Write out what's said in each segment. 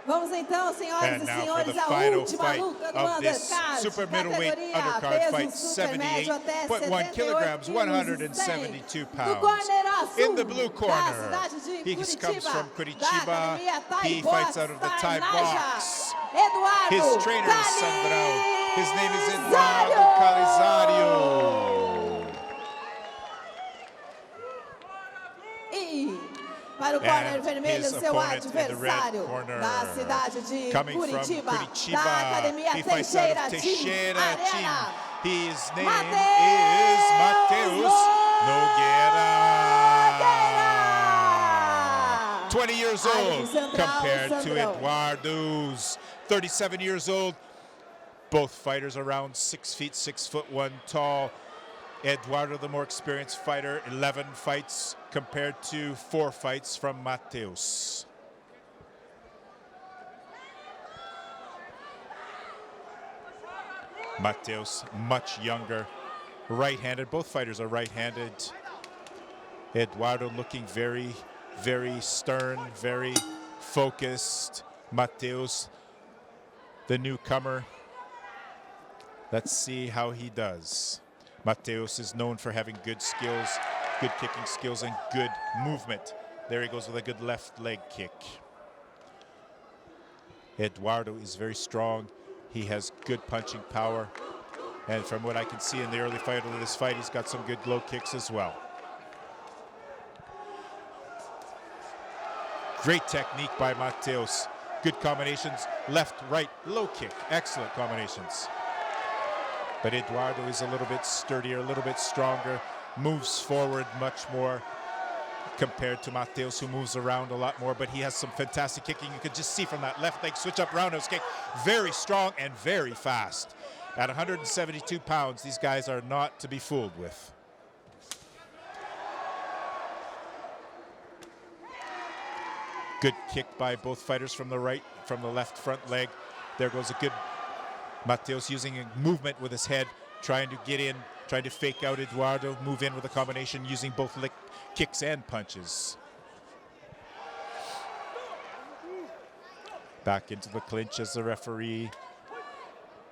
Vamos então, senhoras e senhores, a última luta do Undercard, super middleweight Undercard Fight, 78.1 kilograms, 172 pounds. In the blue corner, he comes from Curitiba. He fights out of the Thai box. His trainer is Sandrão. His name is Eduardo Calizário. Para o corner vermelho, seu adversário da cidade de Curitiba, da academia Teixeira, Team Arena. His name is Matheus Nogueira. 20 years old compared to Eduardo's 37 years old. Both fighters around 6 feet, 6'1" tall. Eduardo, the more experienced fighter, 11 fights compared to 4 fights from Matheus. Matheus, much younger, right-handed. Both fighters are right-handed. Eduardo looking very, very stern, very focused. Matheus, the newcomer. Let's see how he does. Matheus is known for having good skills, good kicking skills, and good movement. There he goes with a good left leg kick. Eduardo is very strong. He has good punching power. And from what I can see in the early fight of this fight, he's got some good low kicks as well. Great technique by Matheus. Good combinations, left, right, low kick. Excellent combinations. But Eduardo is a little bit sturdier, a little bit stronger, moves forward much more compared to Matheus, who moves around a lot more, but he has some fantastic kicking. You could just see from that left leg switch up roundhouse kick, very strong and very fast. At 172 pounds, these guys are not to be fooled with. Good kick by both fighters from the right, from the left front leg. There goes a good Matheus using a movement with his head, trying to get in, trying to fake out Eduardo, move in with a combination using both kicks and punches. Back into the clinch as the referee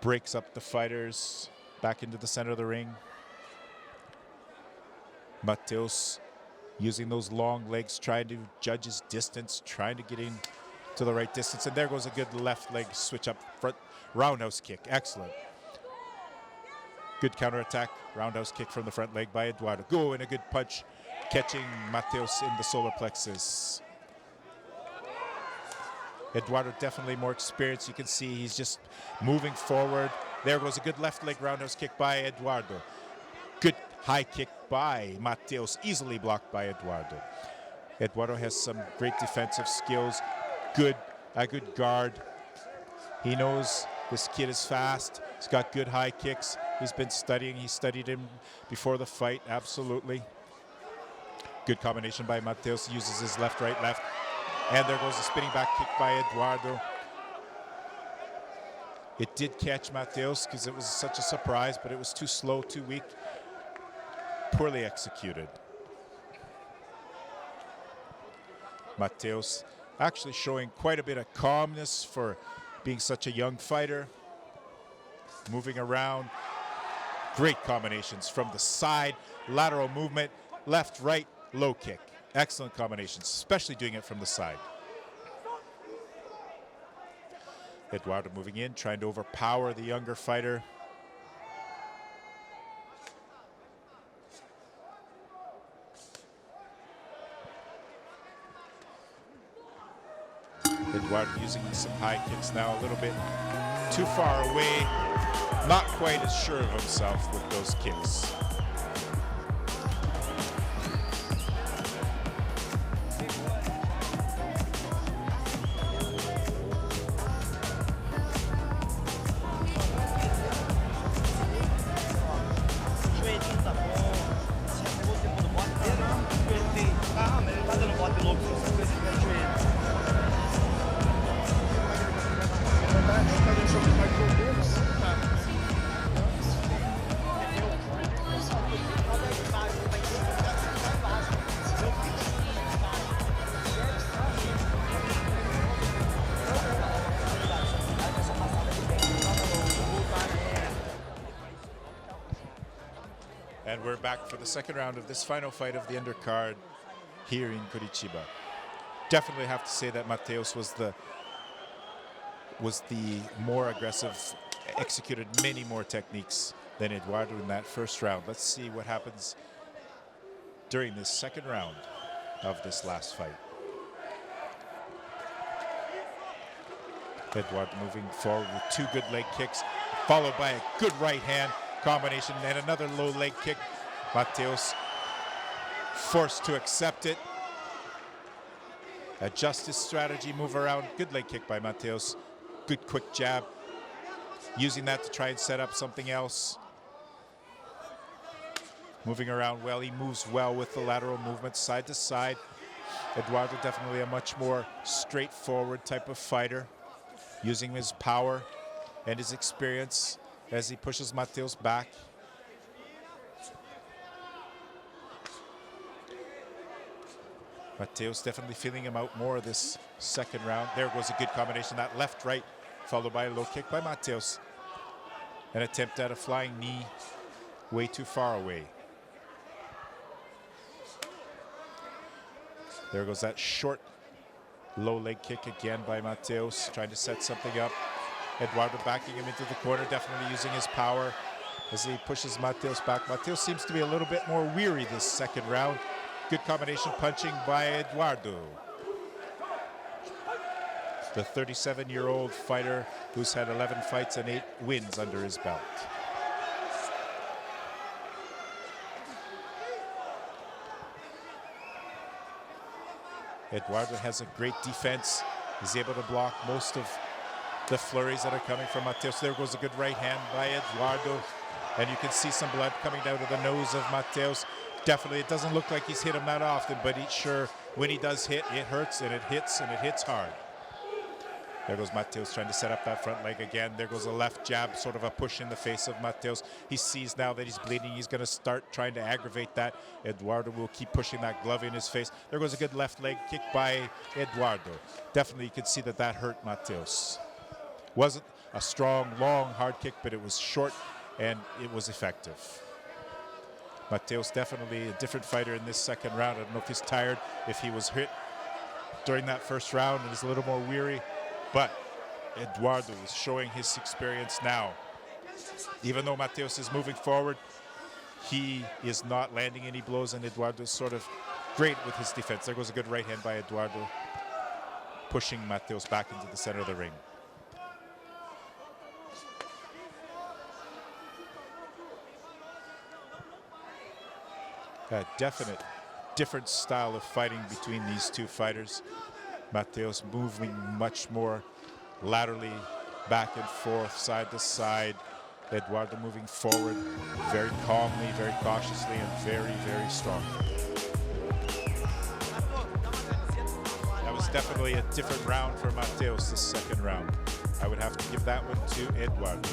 breaks up the fighters, back into the center of the ring. Matheus using those long legs, trying to judge his distance, trying to get in to the right distance. And there goes a good left leg switch up front. Roundhouse kick, excellent. Good counterattack, roundhouse kick from the front leg by Eduardo. Go, and a good punch, catching Matheus in the solar plexus. Eduardo definitely more experienced. You can see he's just moving forward. There goes a good left leg roundhouse kick by Eduardo. Good high kick by Matheus, easily blocked by Eduardo. Eduardo has some great defensive skills, a good guard. He knows this kid is fast. He's got good high kicks. He's been studying. He studied him before the fight, absolutely. Good combination by Matheus. Uses his left, right, left. And there goes a spinning back kick by Eduardo. It did catch Matheus because it was such a surprise, but it was too slow, too weak. Poorly executed. Matheus actually showing quite a bit of calmness for being such a young fighter. Moving around. Great combinations from the side, lateral movement, left, right, low kick. Excellent combinations, especially doing it from the side. Eduardo moving in, trying to overpower the younger fighter. Eduardo using some high kicks now, a little bit too far away. Not quite as sure of himself with those kicks. And we're back for the second round of this final fight of the undercard here in Curitiba. Definitely have to say that Matheus was the more aggressive, executed many more techniques than Eduardo in that first round. Let's see what happens during this second round of this last fight. Eduardo moving forward with two good leg kicks, followed by a good right hand combination and another low leg kick. Matheus forced to accept it. Adjust his strategy, move around. Good leg kick by Matheus. Good quick jab. Using that to try and set up something else. Moving around well. He moves well with the lateral movement side to side. Eduardo definitely a much more straightforward type of fighter, using his power and his experience as he pushes Matheus back. Matheus definitely feeling him out more this second round. There goes a good combination, that left-right, followed by a low kick by Matheus. An attempt at a flying knee, way too far away. There goes that short, low leg kick again by Matheus, trying to set something up. Eduardo backing him into the corner, definitely using his power as he pushes Matheus back. Matheus seems to be a little bit more weary this second round. Good combination punching by Eduardo. The 37-year-old fighter who's had 11 fights and 8 wins under his belt. Eduardo has a great defense. He's able to block most of the flurries that are coming from Matheus. There goes a good right hand by Eduardo. And you can see some blood coming out of the nose of Matheus. Definitely, it doesn't look like he's hit him that often, but he's sure when he does hit, it hurts and it hits hard. There goes Matheus trying to set up that front leg again. There goes a left jab, sort of a push in the face of Matheus. He sees now that he's bleeding. He's going to start trying to aggravate that. Eduardo will keep pushing that glove in his face. There goes a good left leg kick by Eduardo. Definitely, you can see that that hurt Matheus. Wasn't a strong, long, hard kick, but it was short and it was effective. Matheus definitely a different fighter in this second round. I don't know if he's tired, if he was hit during that first round and is a little more weary. But Eduardo is showing his experience now. Even though Matheus is moving forward, he is not landing any blows, and Eduardo is sort of great with his defense. There goes a good right hand by Eduardo, pushing Matheus back into the center of the ring. A definite different style of fighting between these two fighters. Matheus moving much more laterally, back and forth, side to side. Eduardo moving forward very calmly, very cautiously, and very, very strong. That was definitely a different round for Matheus, this second round. I would have to give that one to Eduardo.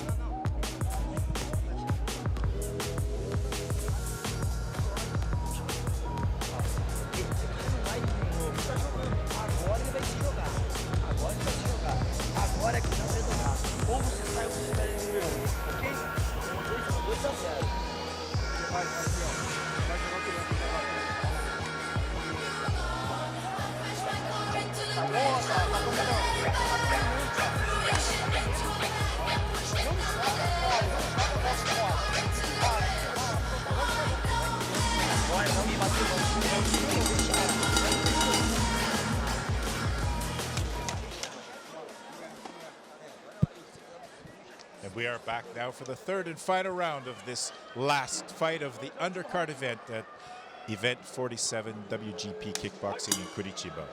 And we are back now for the third and final round of this last fight of the undercard event at Event 47 WGP Kickboxing in Curitiba.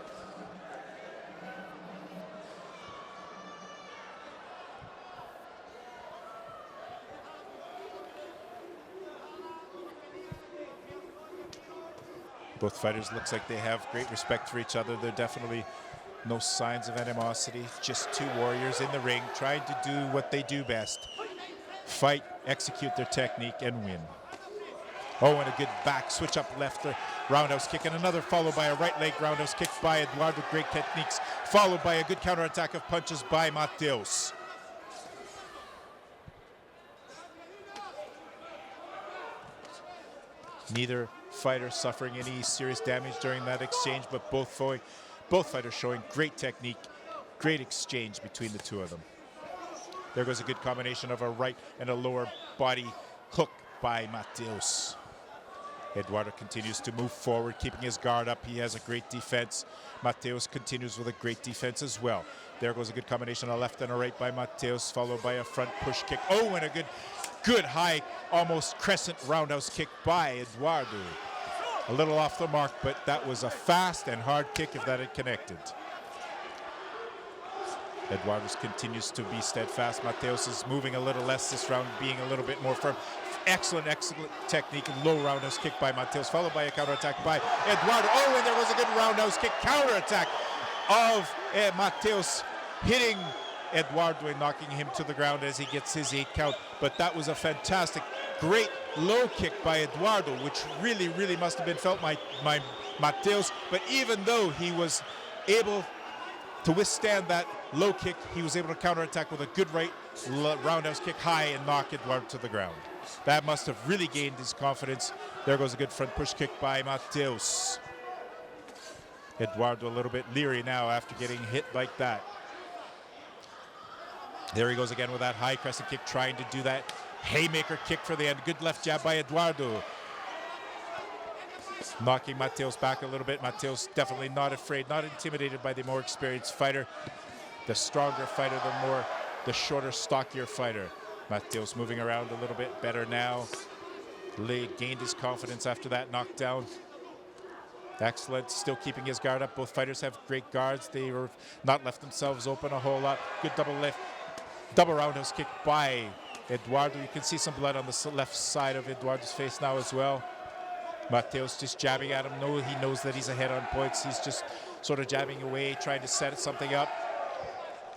Both fighters looks like they have great respect for each other. There are definitely no signs of animosity. Just two warriors in the ring trying to do what they do best. Fight, execute their technique, and win. Oh, and a good back switch up left roundhouse kick, and another followed by a right leg roundhouse kick by Eduardo. Great techniques, followed by a good counterattack of punches by Matheus. Neither fighter suffering any serious damage during that exchange, but both fighters showing great technique, great exchange between the two of them. There goes a good combination of a right and a lower body hook by Matheus. Eduardo continues to move forward, keeping his guard up. He has a great defense. Matheus continues with a great defense as well. There goes a good combination, a left and a right by Matheus, followed by a front push kick. Oh, and a good high, almost crescent roundhouse kick by Eduardo. A little off the mark, but that was a fast and hard kick if that had connected. Eduardo continues to be steadfast. Matheus is moving a little less this round, being a little bit more firm. Excellent technique. Low roundhouse kick by Matheus, followed by a counterattack by Eduardo. Oh, and there was a good roundhouse kick counterattack of Matheus, hitting Eduardo and knocking him to the ground as he gets his 8 count. But that was a fantastic, great low kick by Eduardo, which really, really must have been felt by Matheus. But even though he was able to withstand that low kick, he was able to counterattack with a good right roundhouse kick high and knock Eduardo to the ground. That must have really gained his confidence. There goes a good front push kick by Matheus. Eduardo a little bit leery now after getting hit like that. There he goes again with that high crescent kick, trying to do that haymaker kick for the end. Good left jab by Eduardo, knocking Matheus back a little bit. Matheus definitely not afraid, not intimidated by the more experienced fighter. The stronger fighter, the shorter, stockier fighter. Matheus moving around a little bit better now. Gained his confidence after that knockdown. Excellent, still keeping his guard up. Both fighters have great guards. They were not left themselves open a whole lot. Good double roundhouse kick by Eduardo. You can see some blood on the left side of Eduardo's face now as well. Matheus just jabbing at him. No, he knows that he's ahead on points. He's just sort of jabbing away, trying to set something up.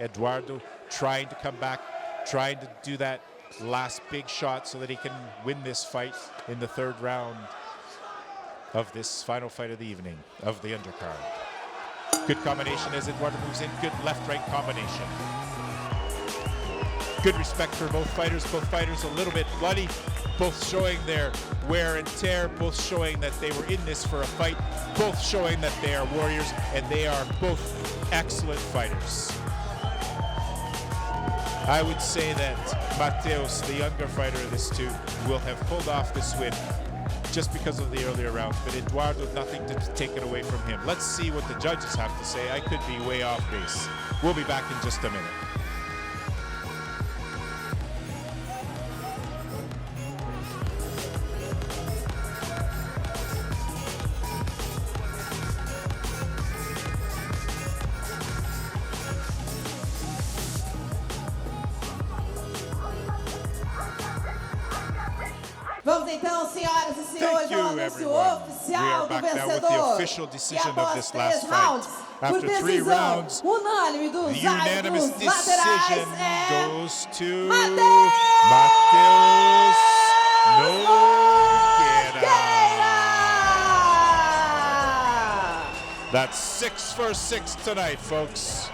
Eduardo trying to come back, trying to do that last big shot so that he can win this fight in the 3rd round of this final fight of the evening of the undercard. Good combination as Eduardo moves in. Good left-right combination. Good respect for both fighters. Both fighters a little bit bloody. Both showing their wear and tear. Both showing that they were in this for a fight. Both showing that they are warriors, and they are both excellent fighters. I would say that Matheus, the younger fighter of this two, will have pulled off this win just because of the earlier rounds, but Eduardo, nothing to take it away from him. Let's see what the judges have to say. I could be way off base. We'll be back in just a minute. Vamos então, senhoras e senhores, ao anúncio oficial do vencedor. E após 3 rounds, por decisão unânime dos árbitros laterais, goes to Matheus Nogueira. Nogueira! That's 6 for 6 tonight, folks.